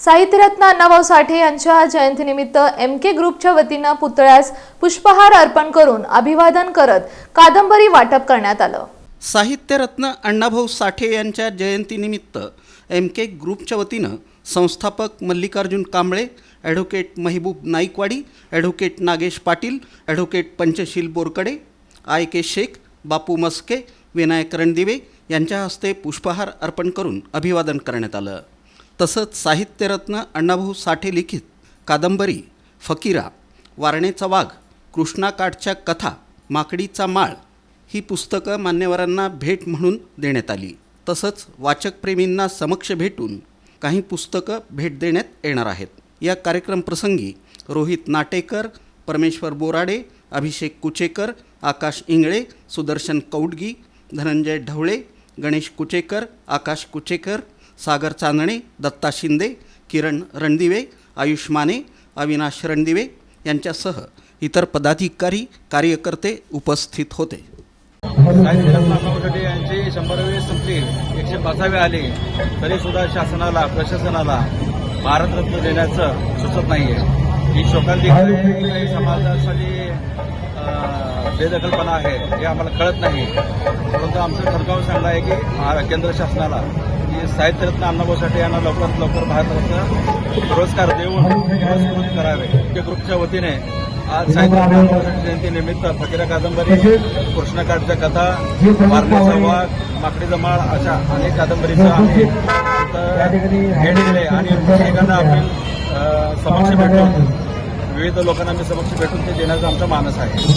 साहित्यरत्न अण्णाभाऊ साठे यांच्या जयंतीनिमित्त MK ग्रुपच्या वतीने पुतळ्यास पुष्पहार अर्पण करून अभिवादन करत कादंबरी वाटप करण्यात आलं। साहित्यरत्न अण्णाभाऊ साठे यांच्या जयंतीनिमित्त MK ग्रुपच्या वतीनं संस्थापक Mallikarjun Kamble, advocate Mehboob Naikwadi, advocate Nagesh Patil, advocate Panchsheel Borkade, IK Shaikh, Bapu Maske, Vinayak Randive यांच्या हस्ते पुष्पहार अर्पण करून अभिवादन करण्यात आलं। तसंच साहित्यरत्न अण्णाभाऊ साठे लिखित कादंबरी फकीरा, वारणेचा वाघ, कृष्णाकाठच्या कथा, माकडीचा माळ ही पुस्तकं मान्यवरांना भेट म्हणून देण्यात आली। तसंच वाचकप्रेमींना समक्ष भेटून काही पुस्तकं भेट देण्यात येणार आहेत। या कार्यक्रमप्रसंगी रोहित नाटेकर, परमेश्वर बोराडे, अभिषेक कुचेकर, आकाश इंगळे, सुदर्शन कौडगी, धनंजय ढवळे, गणेश कुचेकर, आकाश कुचेकर, सागर चांदणे, दत्ता शिंदे, किरण रणदिवे, आयुष माने, अविनाश रणदिवे यांच्यासह इतर पदाधिकारी कार्यकर्ते उपस्थित होते। साहित्यरत्न अण्णाभाऊ साठे यांची 100वी संपली, 105वे आले तरी सुद्धा शासनाला, प्रशासनाला भारतरत्न देण्याचं सुचत नाहीये। ही शोकांतिक काही समाजासाठी बेदखलपणा आहे हे आम्हाला कळत नाही। परंतु आमचं ठणकावून सांगणं आहे की केंद्र शासनाला की साहित्यरत्न अण्णाभाऊ साठे यांना लवकरात लवकर भारतरत्न पुरस्कार देऊन पुरस्कृत करावे। MK ग्रुपच्या वतीने आज साहित्यरत्न अण्णाभाऊ साठे जयंतीनिमित्त फकीरा कादंबरी, कृष्णाकाठच्या कथा, वारणेचा वाघ, माकडीचा माळ अशा अनेक कादंबरीचं आम्ही भेट दिले आणि प्रत्येकांना आपण समक्ष भेटून, विविध लोकांना आम्ही समक्ष भेटून ते देण्याचा आमचा मानस आहे।